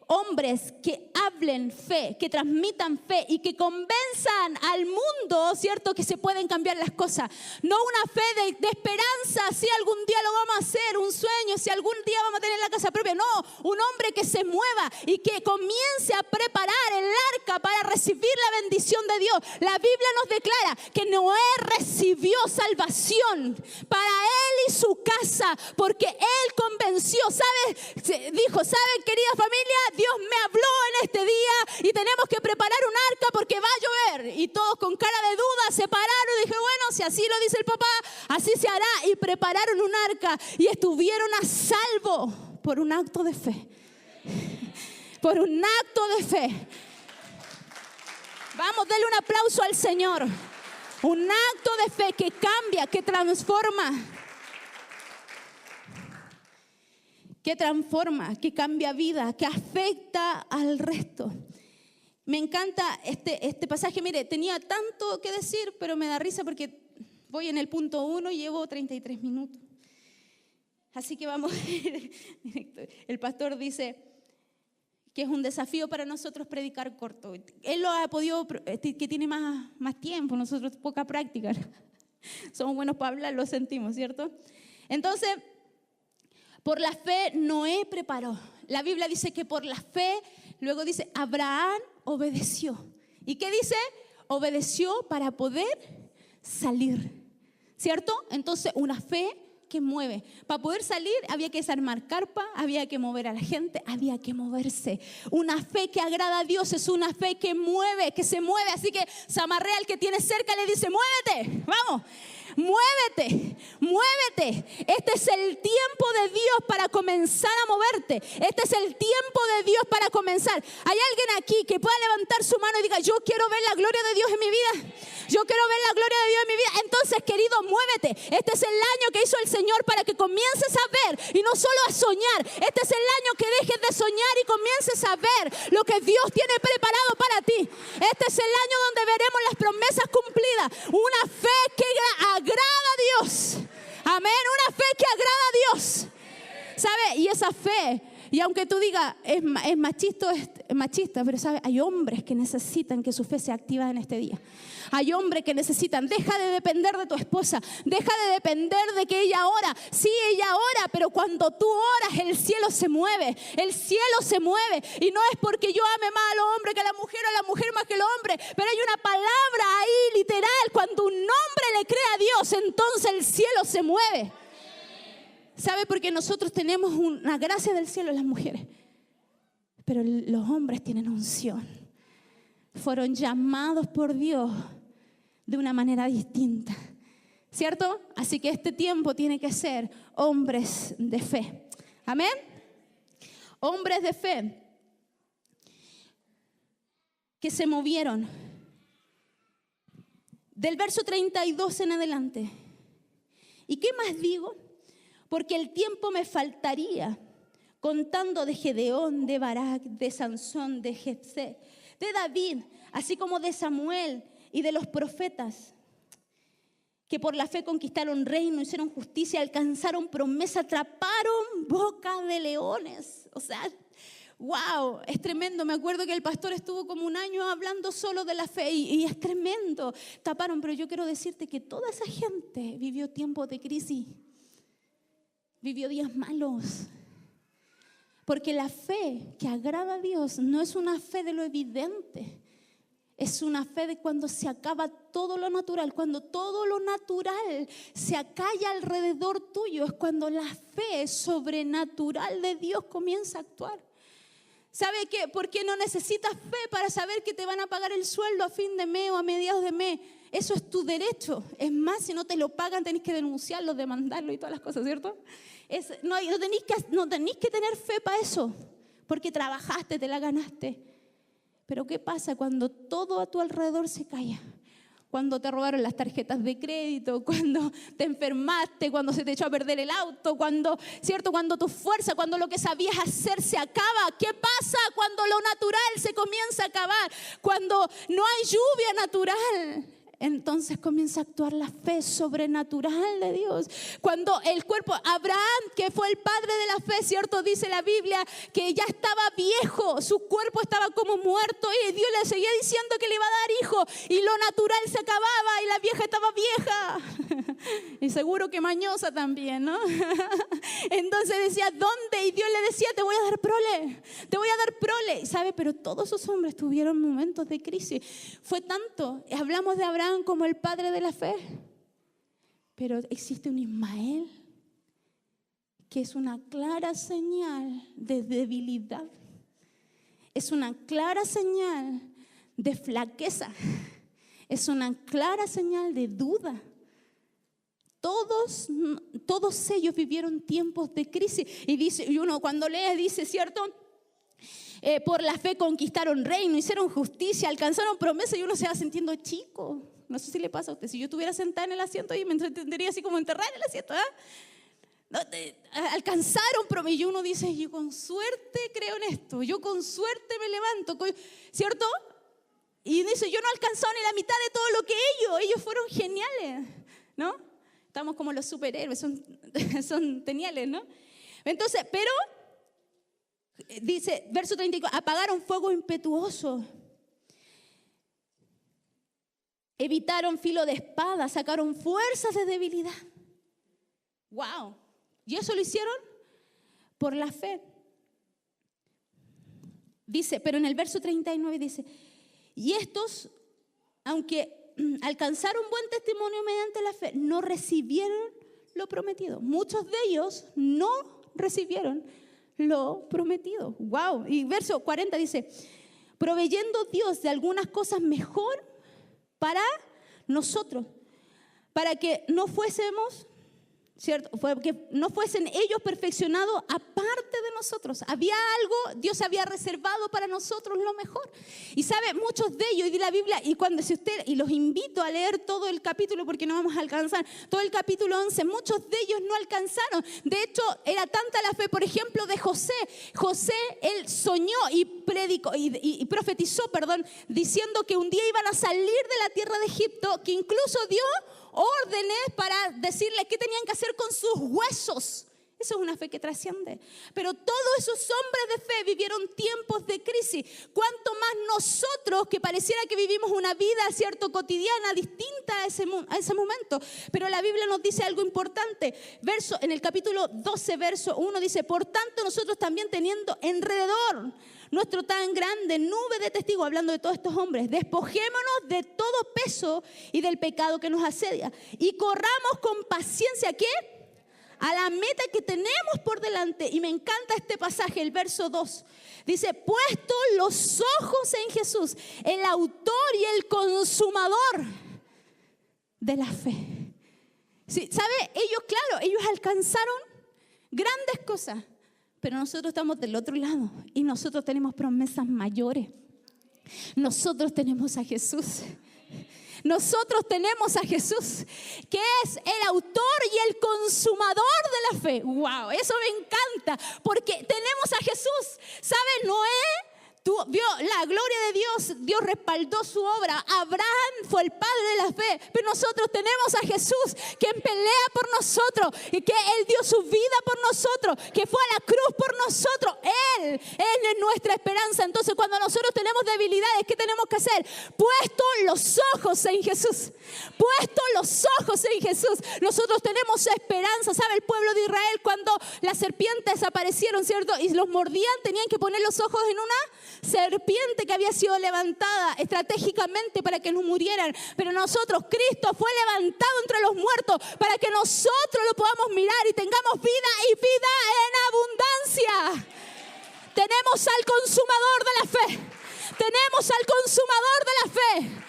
Hombres que hablen fe, que transmitan fe y que convenzan al mundo, ¿cierto?, que se pueden cambiar las cosas. No una fe de esperanza, si algún día lo vamos a hacer, un sueño, si algún día vamos a tener la casa propia. No, un hombre que se mueva y que comience a preparar el arca para recibir la bendición de Dios. La Biblia nos declara que Noé recibió salvación para él y su casa, porque él convenció, ¿sabes? Dijo, ¿saben, querida familia? Dios me habló en este día y tenemos que preparar un arca porque va a llover. Y todos con cara de duda se pararon y dije, bueno, si así lo dice el papá, así se hará. Y prepararon un arca y estuvieron a salvo por un acto de fe. Por un acto de fe. Vamos, denle un aplauso al Señor. Un acto de fe que cambia, que transforma. Que transforma, que cambia vida, que afecta al resto. Me encanta este pasaje. Mire, tenía tanto que decir, pero me da risa porque voy en el punto 1 y llevo 33 minutos. Así que vamos. El pastor dice que es un desafío para nosotros predicar corto. Él lo ha podido, que tiene más tiempo, nosotros poca práctica. Somos buenos para hablar, lo sentimos, ¿cierto? Entonces, por la fe Noé preparó. La Biblia dice que por la fe, luego dice, Abraham obedeció. ¿Y qué dice? Obedeció para poder salir. ¿Cierto? Entonces, una fe que mueve. Para poder salir había que desarmar carpa, había que mover a la gente, había que moverse. Una fe que agrada a Dios es una fe que mueve, que se mueve. Así que Samarrea, al que tiene cerca, le dice, muévete, vamos. Muévete, muévete. Este es el tiempo de Dios para comenzar a moverte. Este es el tiempo de Dios para comenzar. ¿Hay alguien aquí que pueda levantar su mano y diga, yo quiero ver la gloria de Dios en mi vida? Yo quiero ver la gloria de Dios en mi vida. Entonces, querido, muévete. Este es el año que hizo el Señor para que comiences a ver y no solo a soñar. Este es el año que dejes de soñar y comiences a ver lo que Dios tiene preparado para ti. Este es el año donde veremos las promesas cumplidas. Una fe que agrada a Dios. Amén. Una fe que agrada a Dios. ¿Sabe? Y esa fe, y aunque tú digas es machista, pero ¿sabe? Hay hombres que necesitan que su fe sea activa en este día. Hay hombres que necesitan, deja de depender de tu esposa, deja de depender de que ella ora. Sí, ella ora, pero cuando tú oras el cielo se mueve, el cielo se mueve. Y no es porque yo ame más al hombre que a la mujer o a la mujer más que al hombre, pero hay una palabra ahí literal, cuando un hombre le cree a Dios, entonces el cielo se mueve. ¿Sabe? Porque nosotros tenemos una gracia del cielo las mujeres, pero los hombres tienen unción. Fueron llamados por Dios de una manera distinta, ¿cierto? Así que este tiempo tiene que ser hombres de fe. Amén. Hombres de fe que se movieron. Del verso 32 en adelante. ¿Y qué más digo? Porque el tiempo me faltaría contando de Gedeón, de Barak, de Sansón, de Jefté, de David, así como de Samuel y de los profetas, que por la fe conquistaron reino, hicieron justicia, alcanzaron promesa, atraparon boca de leones. O sea, wow, es tremendo. Me acuerdo que el pastor estuvo como un año hablando solo de la fe y es tremendo. Taparon, pero yo quiero decirte que toda esa gente vivió tiempos de crisis. vivió días malos. Porque la fe que agrada a Dios no es una fe de lo evidente. Es una fe de cuando se acaba todo lo natural, cuando todo lo natural se acalla alrededor tuyo. Es cuando la fe sobrenatural de Dios comienza a actuar. ¿Sabe qué? Porque no necesitas fe para saber que te van a pagar el sueldo a fin de mes o a mediados de mes. Eso es tu derecho. Es más, si no te lo pagan, tenés que denunciarlo, demandarlo y todas las cosas, ¿cierto? No tenés que tener fe para eso, porque trabajaste, te la ganaste. Pero ¿qué pasa cuando todo a tu alrededor se calla? Cuando te robaron las tarjetas de crédito, cuando te enfermaste, cuando se te echó a perder el auto, cuando tu fuerza, cuando lo que sabías hacer se acaba. ¿Qué pasa cuando lo natural se comienza a acabar? Cuando no hay lluvia natural. Entonces comienza a actuar la fe sobrenatural de Dios. Cuando el cuerpo, Abraham, que fue el padre de la fe, ¿cierto? Dice la Biblia que ya estaba viejo, su cuerpo estaba como muerto y Dios le seguía diciendo que le iba a dar hijo y lo natural se acababa y la vieja estaba vieja. Y seguro que mañosa también, ¿no? Entonces decía, ¿dónde? Y Dios le decía, te voy a dar prole, te voy a dar prole. Y ¿sabe? Pero todos esos hombres tuvieron momentos de crisis. Fue tanto, hablamos de Abraham como el padre de la fe, pero existe un Ismael que es una clara señal de debilidad, es una clara señal de flaqueza, es una clara señal de duda. Todos ellos vivieron tiempos de crisis y uno cuando lee dice, ¿cierto? Por la fe conquistaron reino, hicieron justicia, alcanzaron promesa y uno se va sintiendo chico. No sé si le pasa a usted. Si yo estuviera sentada en el asiento y me entendería así como enterrada en el asiento, ¿eh? No, alcanzaron promesa y uno dice, yo con suerte creo en esto, yo con suerte me levanto, ¿cierto? Y dice, yo no he alcanzado ni la mitad de todo lo que ellos fueron geniales, ¿no? Estamos como los superhéroes, son geniales, ¿no? Entonces, pero dice, verso 34, apagaron fuego impetuoso, evitaron filo de espada, sacaron fuerzas de debilidad. ¡Wow! ¿Y eso lo hicieron? Por la fe. Dice, pero en el verso 39 dice, y estos, aunque alcanzaron buen testimonio mediante la fe, no recibieron lo prometido. Muchos de ellos no recibieron lo prometido. ¡Wow! Y verso 40 dice, proveyendo Dios de algunas cosas mejor para nosotros, para que no fuésemos, ¿cierto? Que no fuesen ellos perfeccionados aparte de nosotros. Había algo, Dios había reservado para nosotros lo mejor. Y sabe, muchos de ellos, y de la Biblia, y los invito a leer todo el capítulo porque no vamos a alcanzar, todo el capítulo 11, muchos de ellos no alcanzaron. De hecho, era tanta la fe, por ejemplo, de José. José, él soñó y predicó, y profetizó, diciendo que un día iban a salir de la tierra de Egipto, que incluso dio órdenes para decirles qué tenían que hacer con sus huesos. Eso es una fe que trasciende. Pero todos esos hombres de fe vivieron tiempos de crisis. Cuanto más nosotros, que pareciera que vivimos una vida, ¿cierto?, cotidiana, distinta a ese momento. Pero la Biblia nos dice algo importante. En el capítulo 12, verso 1 dice, por tanto nosotros también teniendo alrededor nuestro tan grande nube de testigos, hablando de todos estos hombres, despojémonos de todo peso y del pecado que nos asedia y corramos con paciencia, ¿qué? A la meta que tenemos por delante. Y me encanta este pasaje, el verso 2. Dice, puesto los ojos en Jesús, el autor y el consumador de la fe. Sí, ¿sabe? Ellos alcanzaron grandes cosas. Pero nosotros estamos del otro lado y nosotros tenemos promesas mayores. Nosotros tenemos a Jesús. Nosotros tenemos a Jesús, que es el autor y el consumador de la fe. ¡Wow! Eso me encanta, porque tenemos a Jesús. ¿Sabe? Noé vio la gloria de Dios, Dios respaldó su obra. Abraham fue el padre de la fe, pero nosotros tenemos a Jesús, quien pelea por nosotros, y que Él dio su vida por nosotros, que fue a la cruz por nosotros. Él es nuestra esperanza. Entonces, cuando nosotros tenemos debilidades, ¿qué tenemos que hacer? Puesto los ojos en Jesús. Puesto los ojos en Jesús. Nosotros tenemos esperanza. ¿Sabe? El pueblo de Israel, cuando las serpientes aparecieron, ¿cierto? Y los mordían, tenían que poner los ojos en una serpiente que había sido levantada estratégicamente para que no murieran. Pero nosotros, Cristo fue levantado entre los muertos para que nosotros lo podamos mirar y tengamos vida y vida en abundancia. Tenemos al consumador de la fe. Tenemos al consumador de la fe.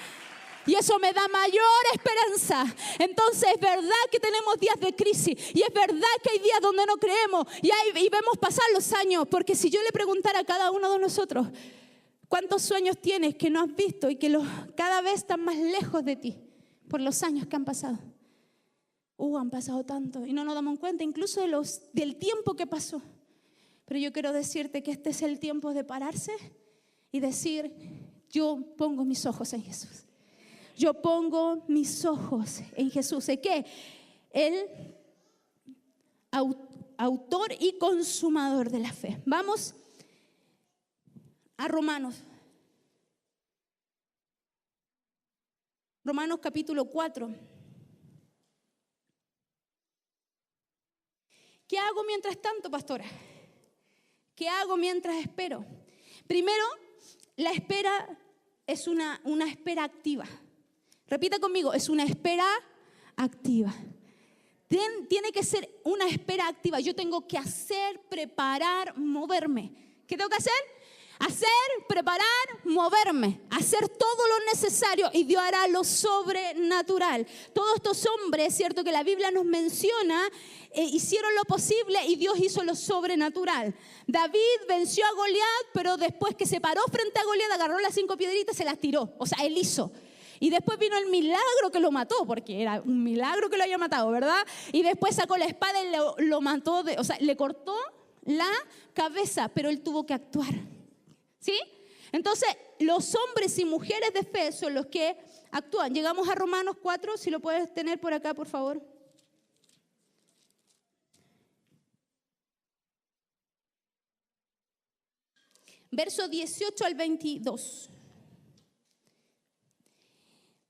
Y eso me da mayor esperanza. Entonces es verdad que tenemos días de crisis. Y es verdad que hay días donde no creemos. Y vemos pasar los años. Porque si yo le preguntara a cada uno de nosotros, ¿cuántos sueños tienes que no has visto y que cada vez están más lejos de ti por los años que han pasado? Han pasado tanto y no nos damos cuenta incluso del tiempo que pasó. Pero yo quiero decirte que este es el tiempo de pararse y decir, yo pongo mis ojos en Jesús. Yo pongo mis ojos en Jesús. ¿Es qué? El autor y consumador de la fe. Vamos a Romanos. Romanos capítulo 4. ¿Qué hago mientras tanto, pastora? ¿Qué hago mientras espero? Primero, la espera es una espera activa. Repita conmigo, es una espera activa. Tiene que ser una espera activa. Yo tengo que hacer, preparar, moverme. ¿Qué tengo que hacer? Hacer, preparar, moverme. Hacer todo lo necesario y Dios hará lo sobrenatural. Todos estos hombres, cierto que la Biblia nos menciona, hicieron lo posible y Dios hizo lo sobrenatural. David venció a Goliat, pero después que se paró frente a Goliat, agarró las 5 piedritas y se las tiró. O sea, él hizo. Y después vino el milagro que lo mató, porque era un milagro que lo haya matado, ¿verdad? Y después sacó la espada y lo mató, o sea, le cortó la cabeza, pero él tuvo que actuar. ¿Sí? Entonces, los hombres y mujeres de fe son los que actúan. Llegamos a Romanos 4, si lo puedes tener por acá, por favor. Verso 18 al 22.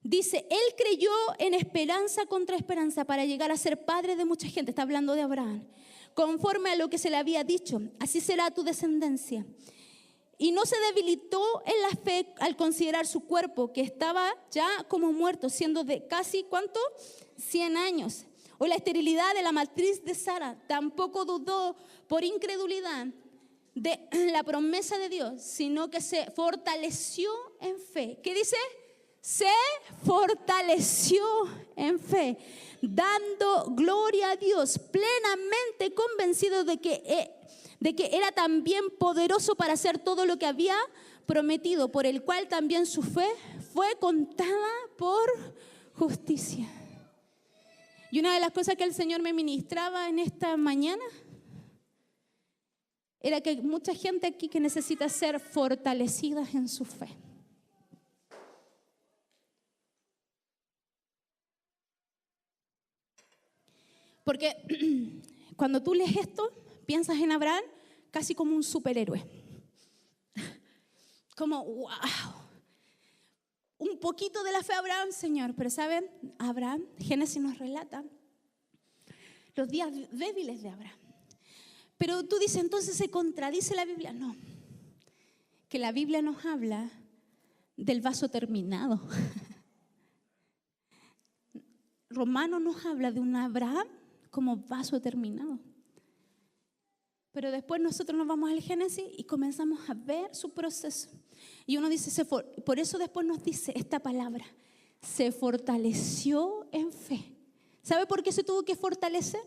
Dice, él creyó en esperanza contra esperanza para llegar a ser padre de mucha gente. Está hablando de Abraham. Conforme a lo que se le había dicho, así será tu descendencia. Y no se debilitó en la fe al considerar su cuerpo, que estaba ya como muerto, siendo de casi, ¿cuánto? 100 años. O la esterilidad de la matriz de Sara. Tampoco dudó por incredulidad de la promesa de Dios, sino que se fortaleció en fe. ¿Qué dice? Se fortaleció en fe, dando gloria a Dios, plenamente convencido de que era también poderoso para hacer todo lo que había prometido, por el cual también su fe fue contada por justicia. Y una de las cosas que el Señor me ministraba en esta mañana era que hay mucha gente aquí que necesita ser fortalecida en su fe. Porque cuando tú lees esto, piensas en Abraham casi como un superhéroe. Como, wow. Un poquito de la fe a Abraham, Señor. Pero ¿saben? Abraham, Génesis nos relata los días débiles de Abraham. Pero tú dices, entonces ¿se contradice la Biblia? No. Que la Biblia nos habla del vaso terminado. Romano nos habla de un Abraham como vaso terminado. Pero después nosotros nos vamos al Génesis y comenzamos a ver su proceso. Y uno dice, por eso después nos dice esta palabra, se fortaleció en fe. ¿Sabe por qué se tuvo que fortalecer?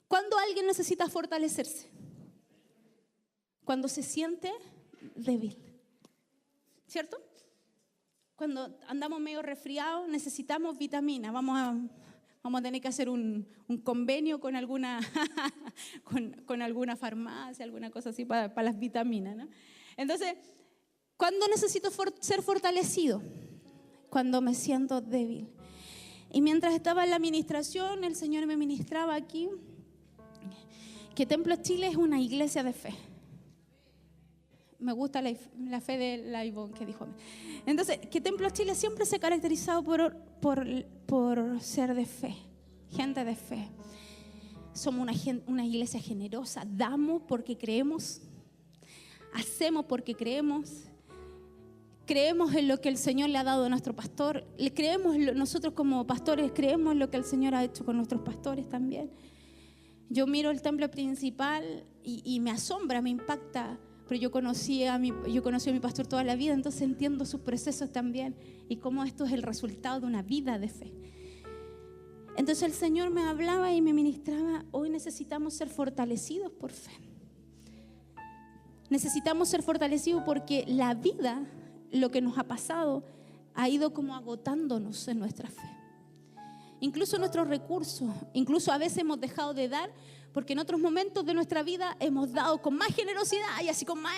¿Cuándo alguien necesita fortalecerse? Cuando se siente débil. ¿Cierto? Cuando andamos medio resfriados necesitamos vitamina. Vamos a tener que hacer un convenio con alguna, con alguna farmacia, alguna cosa así para las vitaminas, ¿no? Entonces, ¿Cuándo necesito ser fortalecido? Cuando me siento débil. Y mientras estaba en la administración, el Señor me ministraba aquí que Templo Chile es una iglesia de fe. Me gusta la fe de la Ivonne que dijo. Entonces, que Templo Chile siempre se ha caracterizado por ser de fe, gente de fe. Somos una iglesia generosa, damos porque creemos, hacemos porque creemos en lo que el Señor le ha dado a nuestro pastor, nosotros como pastores creemos en lo que el Señor ha hecho con nuestros pastores también. Yo miro el templo principal y me asombra, me impacta, pero yo conocí a mi pastor toda la vida, entonces entiendo sus procesos también y cómo esto es el resultado de una vida de fe. Entonces el Señor me hablaba y me ministraba: hoy necesitamos ser fortalecidos por fe. Necesitamos ser fortalecidos porque la vida, lo que nos ha pasado, ha ido como agotándonos en nuestra fe. Incluso nuestros recursos, incluso a veces hemos dejado de dar porque en otros momentos de nuestra vida hemos dado con más generosidad y así con más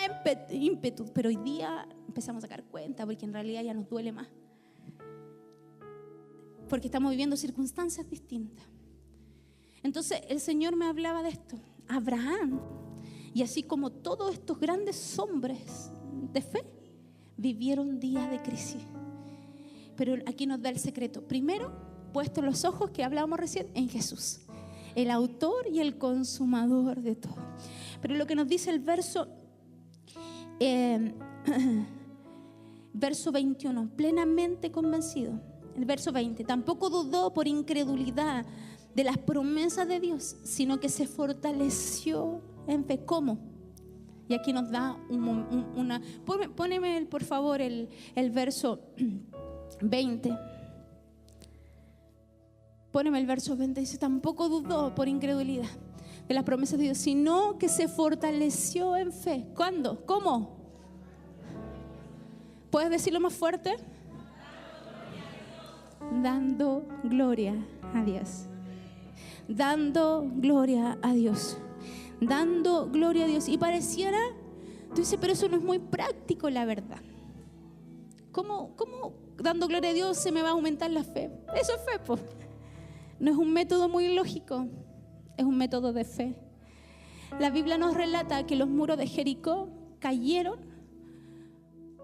ímpetu, pero hoy día empezamos a sacar cuenta porque en realidad ya nos duele más, porque estamos viviendo circunstancias distintas. Entonces el Señor me hablaba de esto. Abraham, y así como todos estos grandes hombres de fe, vivieron días de crisis. Pero aquí nos da el secreto. Primero, puesto los ojos, que hablábamos recién, en Jesús, el autor y el consumador de todo. Pero lo que nos dice el verso 21, plenamente convencido. El verso 20, tampoco dudó por incredulidad de las promesas de Dios, sino que se fortaleció en fe. ¿Cómo? Y aquí nos da una... Póneme por favor el verso 20. Póneme el verso 20. Dice, tampoco dudó por incredulidad de las promesas de Dios, sino que se fortaleció en fe. ¿Cuándo? ¿Cómo? ¿Puedes decirlo más fuerte? Dando gloria a Dios. Dando gloria a Dios. Dando gloria a Dios. Y pareciera, tú dices, pero eso no es muy práctico, la verdad. ¿Cómo dando gloria a Dios se me va a aumentar la fe? Eso es fe, pues. No es un método muy lógico, es un método de fe. La Biblia nos relata que los muros de Jericó cayeron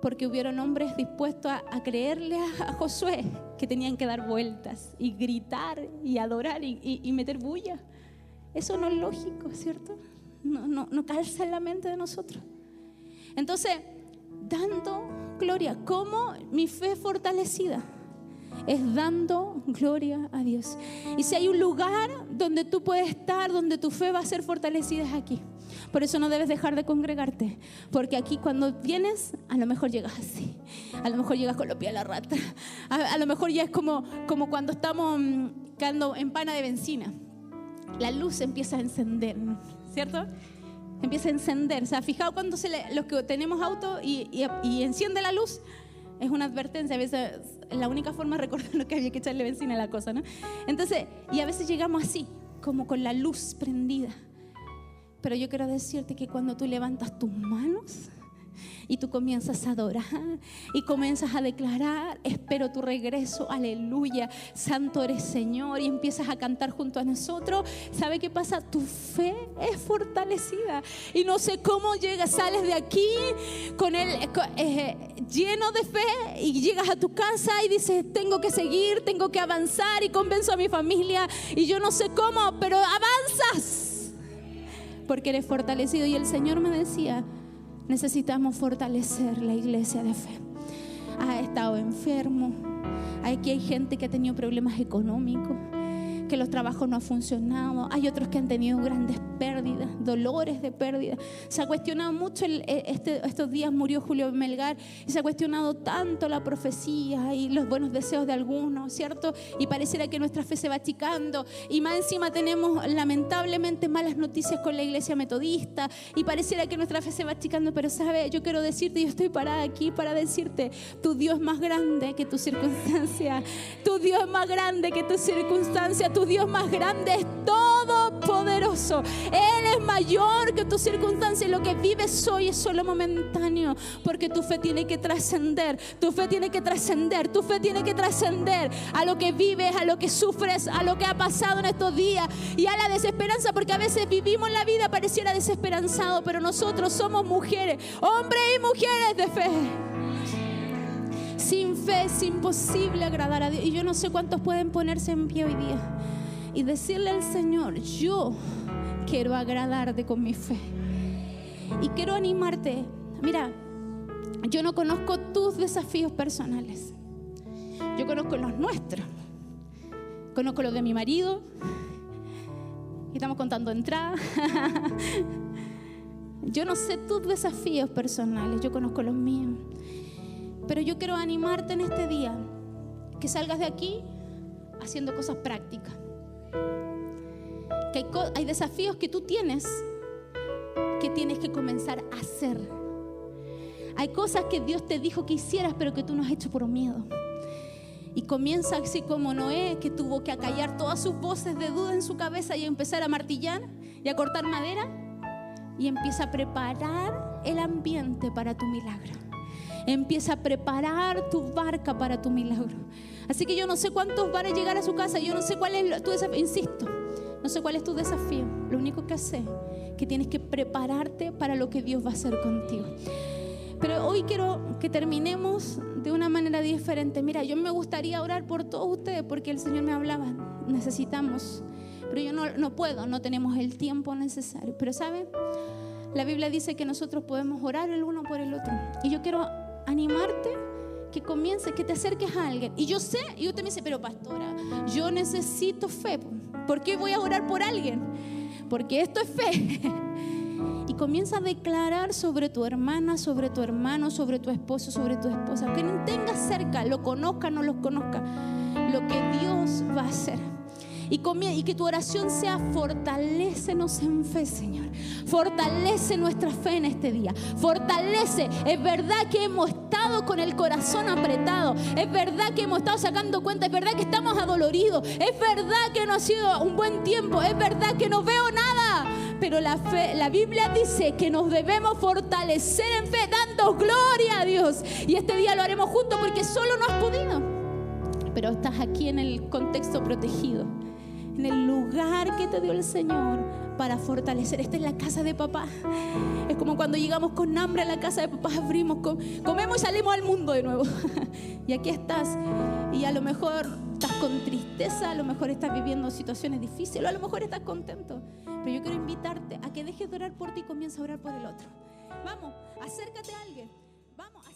porque hubieron hombres dispuestos a creerle a Josué que tenían que dar vueltas y gritar y adorar y meter bulla. Eso no es lógico, ¿cierto? No calza en la mente de nosotros. Entonces, dando gloria, ¿cómo mi fe es fortalecida? Es dando gloria a Dios. Y si hay un lugar donde tú puedes estar, donde tu fe va a ser fortalecida, es aquí. Por eso no debes dejar de congregarte, porque aquí cuando vienes, a lo mejor llegas así, a lo mejor llegas con los pies a la rata, a lo mejor ya es como cuando estamos quedando en pana de benzina. La luz empieza a encender, ¿cierto? Empieza a encender. ¿Se ha fijado cuando los que tenemos auto y enciende la luz? Es una advertencia. A veces es la única forma de recordar que había que echarle benzina a la cosa, ¿no? Entonces, y a veces llegamos así, como con la luz prendida. Pero yo quiero decirte que cuando tú levantas tus manos y tú comienzas a adorar y comienzas a declarar, espero tu regreso, aleluya, santo eres Señor, y empiezas a cantar junto a nosotros, ¿sabe qué pasa? Tu fe es fortalecida y no sé cómo sales de aquí lleno de fe y llegas a tu casa y dices, tengo que seguir, tengo que avanzar y convenzo a mi familia y yo no sé cómo, pero avanzas porque eres fortalecido. Y el Señor me decía, necesitamos fortalecer la iglesia de fe. Ha estado enfermo. Aquí hay gente que ha tenido problemas económicos, que los trabajos no han funcionado. Hay otros que han tenido grandes pérdidas, dolores de pérdida. Se ha cuestionado mucho. Estos días murió Julio Melgar y se ha cuestionado tanto la profecía y los buenos deseos de algunos, ¿cierto? Y pareciera que nuestra fe se va achicando. Y más encima tenemos lamentablemente malas noticias con la iglesia metodista y pareciera que nuestra fe se va achicando. Pero ¿sabe? Yo quiero decirte, yo estoy parada aquí para decirte, tu Dios es más grande que tu circunstancia. Tu Dios es más grande que tu circunstancia. Tu Dios más grande es todopoderoso. eso. Él es mayor que tu circunstancia y lo que vives hoy es solo momentáneo, porque tu fe tiene que trascender, tu fe tiene que trascender, tu fe tiene que trascender a lo que vives, a lo que sufres, a lo que ha pasado en estos días y a la desesperanza, porque a veces vivimos la vida pareciera desesperanzado, pero nosotros somos mujeres, hombres y mujeres de fe. Sin fe es imposible agradar a Dios. Y yo no sé cuántos pueden ponerse en pie hoy día y decirle al Señor: yo quiero agradarte con mi fe. Y quiero animarte. Mira, yo no conozco tus desafíos personales, yo conozco los nuestros. Conozco los de mi marido, y estamos contando entradas. Yo no sé tus desafíos personales, yo conozco los míos. Pero yo quiero animarte en este día, que salgas de aquí haciendo cosas prácticas. Que hay desafíos que tú tienes que tienes que comenzar a hacer. Hay cosas que Dios te dijo que hicieras, pero que tú no has hecho por miedo. Y comienza así como Noé, que tuvo que acallar todas sus voces de duda en su cabeza y empezar a martillar y a cortar madera. Y empieza a preparar el ambiente para tu milagro. Empieza a preparar tu barca para tu milagro. Así que yo no sé cuántos van a llegar a su casa. Yo no sé cuál es tu desafío. Insisto, no sé cuál es tu desafío. Lo único que sé es que tienes que prepararte para lo que Dios va a hacer contigo. Pero hoy quiero que terminemos de una manera diferente. Mira, yo me gustaría orar por todos ustedes, porque el Señor me hablaba. Necesitamos, pero yo no puedo, no tenemos el tiempo necesario. Pero ¿saben? La Biblia dice que nosotros podemos orar el uno por el otro. Y yo quiero animarte que comiences, que te acerques a alguien. Y yo sé, y usted me dice: pero pastora, yo necesito fe. ¿Por qué voy a orar por alguien? Porque esto es fe. Y comienza a declarar sobre tu hermana, sobre tu hermano, sobre tu esposo, sobre tu esposa. Aunque no tengas cerca, lo conozca, no los conozca, lo que Dios va a hacer. Y que tu oración sea: fortalécenos en fe, Señor. Fortalece nuestra fe en este día. Fortalece. Es verdad que hemos estado con el corazón apretado. Es verdad que hemos estado sacando cuenta. Es verdad que estamos adoloridos. Es verdad que no ha sido un buen tiempo. Es verdad que no veo nada. Pero la Biblia dice que nos debemos fortalecer en fe, dando gloria a Dios. Y este día lo haremos juntos, porque solo no has podido. Pero estás aquí en el contexto protegido, en el lugar que te dio el Señor para fortalecer. Esta es la casa de papá. Es como cuando llegamos con hambre a la casa de papá, abrimos, comemos y salimos al mundo de nuevo. Y aquí estás. Y a lo mejor estás con tristeza, a lo mejor estás viviendo situaciones difíciles, o a lo mejor estás contento. Pero yo quiero invitarte a que dejes de orar por ti y comiences a orar por el otro. Vamos, acércate a alguien. Vamos.